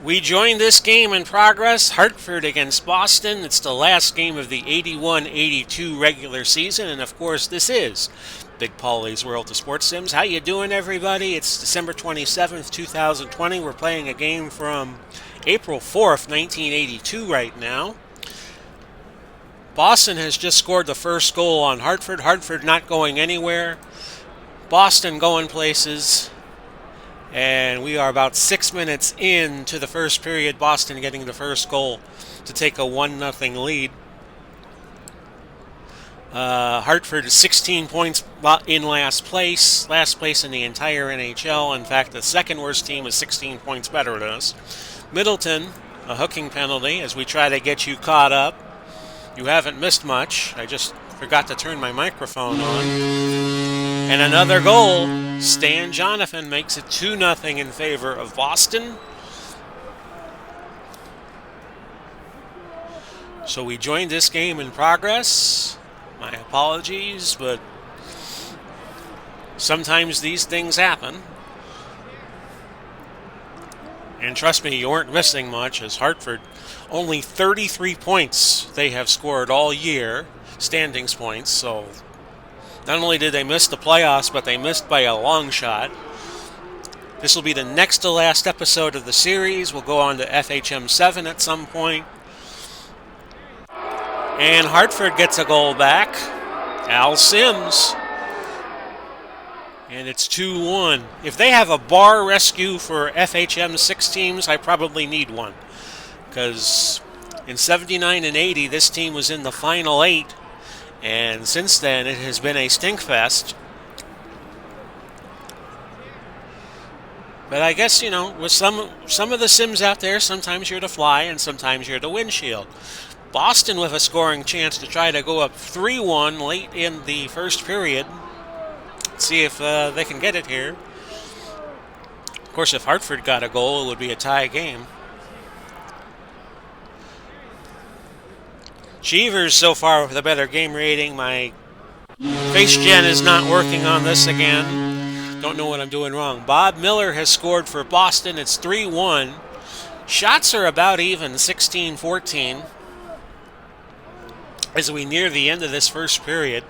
We join this game in progress. Hartford against Boston. It's the last game of the 81-82 regular season, and of course, this is Big Paulie's World of Sports Sims. How you doing, everybody? It's December 27th, 2020. We're playing a game from April 4th, 1982 right now. Boston has just scored the first goal on Hartford. Hartford not going anywhere. Boston going places. And we are about 6 minutes into the first period. Boston getting the first goal to take a 1-0 lead. Hartford is 16 points in last place in the entire NHL. In fact, the second worst team is 16 points better than us. Middleton, a hooking penalty as we try to get you caught up. You haven't missed much. I just forgot to turn my microphone on. And another goal. Stan Jonathan makes it 2-0 in favor of Boston. So we joined this game in progress. My apologies, but sometimes these things happen. And trust me, you weren't missing much, as Hartford, only 33 points they have scored all year, standings points, so not only did they miss the playoffs, but they missed by a long shot. This will be the next to last episode of the series. We'll go on to FHM 7 at some point. And Hartford gets a goal back. Al Sims. And it's 2-1. If they have a bar rescue for FHM 6 teams, I probably need one. Because in 79 and 80, this team was in the final 8. And since then, it has been a stinkfest. But I guess, with some of the Sims out there, sometimes you're the fly and sometimes you're the windshield. Boston with a scoring chance to try to go up 3-1 late in the first period. Let's see if they can get it here. Of course, if Hartford got a goal, it would be a tie game. Cheevers so far with a better game rating. My face gen is not working on this again. Don't know what I'm doing wrong. Bob Miller has scored for Boston. It's 3-1. Shots are about even, 16-14. As we near the end of this first period.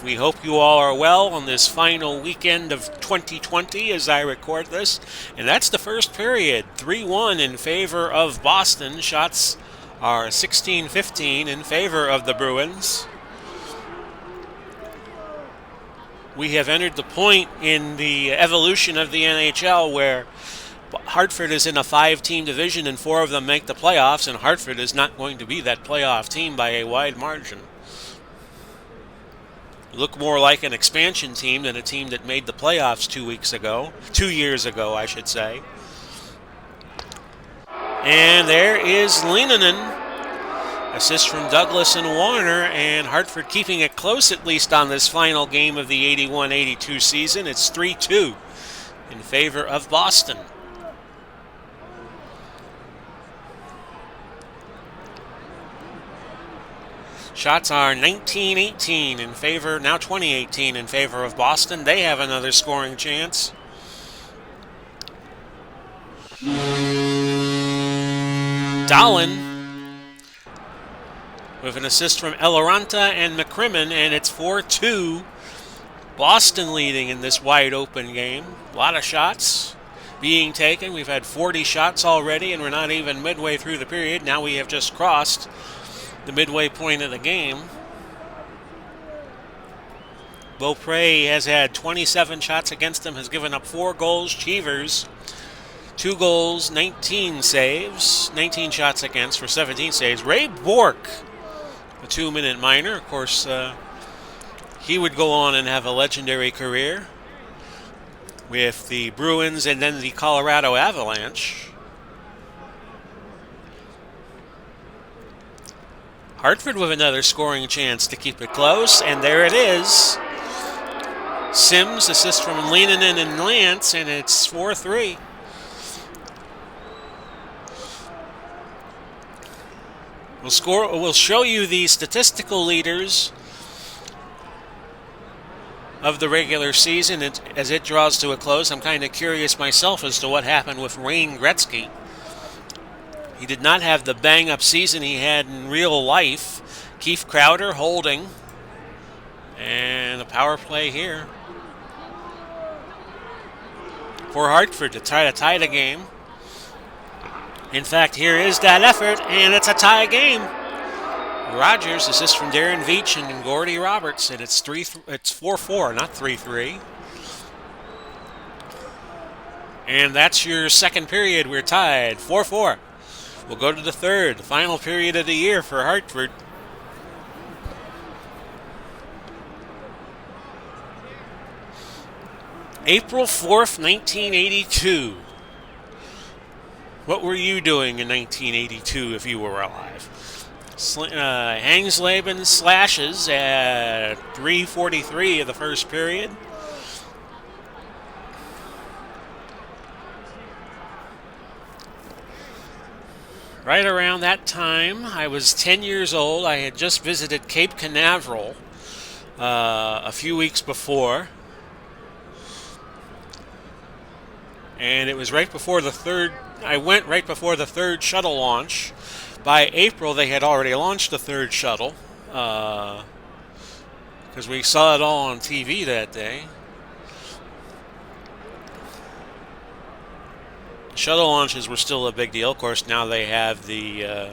We hope you all are well on this final weekend of 2020 as I record this. And that's the first period. 3-1 in favor of Boston. Shots are 16-15 in favor of the Bruins. We have entered the point in the evolution of the NHL where Hartford is in a 5-team division and 4 of them make the playoffs, and Hartford is not going to be that playoff team by a wide margin. Look more like an expansion team than a team that made the playoffs 2 years ago, I should say. And there is Leenanen. Assist from Douglas and Warner, and Hartford keeping it close at least on this final game of the 81-82 season. It's 3-2 in favor of Boston. Shots are 19-18 in favor, now 20-18 in favor of Boston. They have another scoring chance. Dahlin with an assist from Eloranta and McCrimmon, and it's 4-2. Boston leading in this wide open game. A lot of shots being taken. We've had 40 shots already, and we're not even midway through the period. Now we have just crossed the midway point of the game. Beaupre has had 27 shots against him, has given up 4 goals. Cheevers, 2 goals, 19 saves, 19 shots against for 17 saves. Ray Bork, a 2-minute minor. Of course, he would go on and have a legendary career with the Bruins and then the Colorado Avalanche. Hartford with another scoring chance to keep it close, and there it is. Sims, assist from Leenanen and Lance, and it's 4-3. We'll show you the statistical leaders of the regular season as it draws to a close. I'm kind of curious myself as to what happened with Wayne Gretzky. He did not have the bang-up season he had in real life. Keith Crowder holding. And a power play here for Hartford to try to tie the game. In fact, here is that effort, and it's a tie game. Rogers, assist from Darren Veach and Gordy Roberts, and it's 4-4, not 3-3. And that's your second period. We're tied, 4-4. We'll go to the third, the final period of the year for Hartford. April 4th, 1982. What were you doing in 1982 if you were alive? Hangsleben slashes at 3:43 of the first period. Right around that time, I was 10 years old. I had just visited Cape Canaveral a few weeks before. And it was right before I went right before the third shuttle launch. By April, they had already launched the third shuttle, because we saw it all on TV that day. Shuttle launches were still a big deal. Of course, now they have the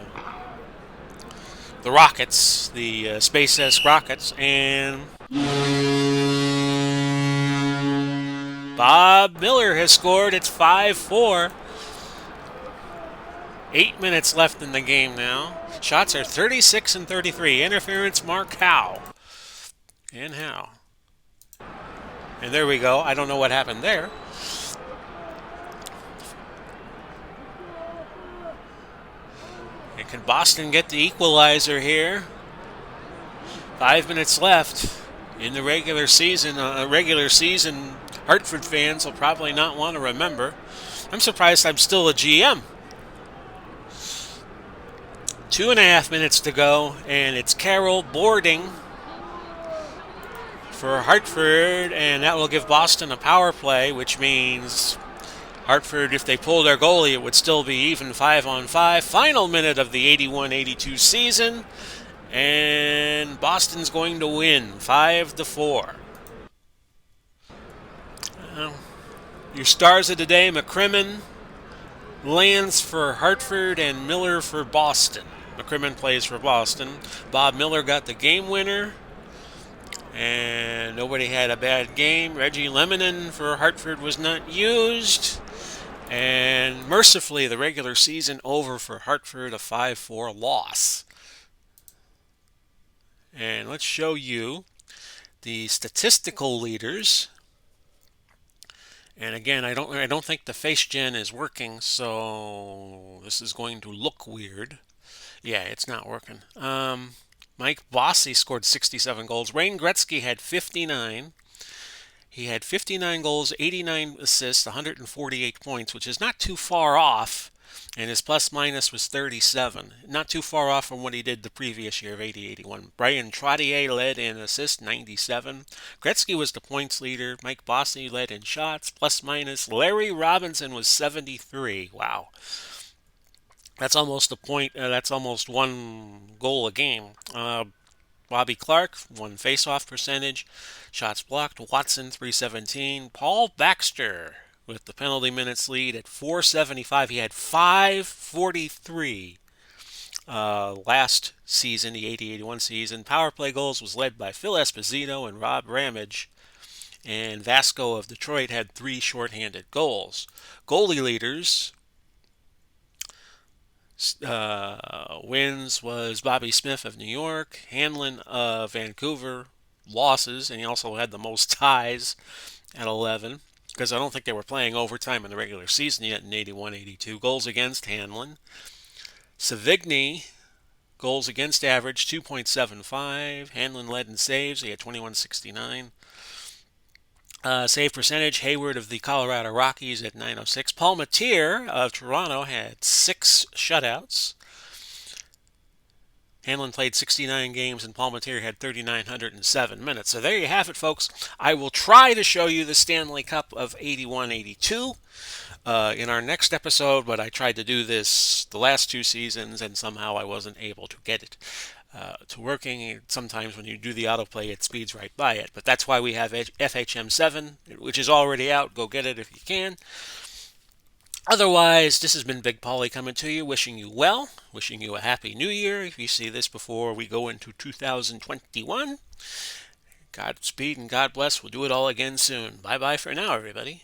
rockets, the SpaceX rockets, and Bob Miller has scored. It's 5-4. 8 minutes left in the game now. Shots are 36 and 33. Interference, Mark Howe. And Howe. And there we go. I don't know what happened there. And can Boston get the equalizer here? 5 minutes left in the regular season. Hartford fans will probably not want to remember. I'm surprised I'm still a GM. 2.5 minutes to go, and it's Carroll boarding for Hartford, and that will give Boston a power play, which means Hartford, if they pull their goalie, it would still be even 5-on-5. Final minute of the 81-82 season, and Boston's going to win 5-4. Your stars of the day: McCrimmon lands for Hartford and Miller for Boston. McCrimmon plays for Boston. Bob Miller got the game winner, and nobody had a bad game. Reggie Lemonin for Hartford was not used, and mercifully the regular season over for Hartford, a 5-4 loss. And let's show you the statistical leaders. And again, I don't think the face gen is working, so this is going to look weird. Yeah, it's not working. Mike Bossy scored 67 goals. Wayne Gretzky had 59. He had 59 goals, 89 assists, 148 points, which is not too far off. And his plus-minus was 37. Not too far off from what he did the previous year of 80-81. Brian Trottier led in assists, 97. Gretzky was the points leader. Mike Bossy led in shots, plus-minus. Larry Robinson was 73. Wow. That's almost a point. That's almost one goal a game. Bobby Clark, won face-off percentage. Shots blocked, Watson, 317. Paul Baxter with the penalty minutes lead at 475. He had 543 last season, the 80-81 season. Power play goals was led by Phil Esposito and Rob Ramage. And Vasco of Detroit had 3 shorthanded goals. Goalie leaders: wins was Bobby Smith of New York, Hanlon of Vancouver, losses, and he also had the most ties at 11, because I don't think they were playing overtime in the regular season yet in 81-82. Goals against: Hanlon. Savigny, goals against average, 2.75. Hanlon led in saves. He had 2169. Save percentage: Hayward of the Colorado Rockies at 906. Paul Matier of Toronto had 6 shutouts. Hanlon played 69 games and Palmetier had 3,907 minutes. So there you have it, folks. I will try to show you the Stanley Cup of 81-82 in our next episode, but I tried to do this the last 2 seasons and somehow I wasn't able to get it to working. Sometimes when you do the autoplay, it speeds right by it. But that's why we have FHM 7, which is already out. Go get it if you can. Otherwise, this has been Big Polly coming to you, wishing you well, wishing you a happy new year. If you see this before we go into 2021, Godspeed and God bless. We'll do it all again soon. Bye bye for now, everybody.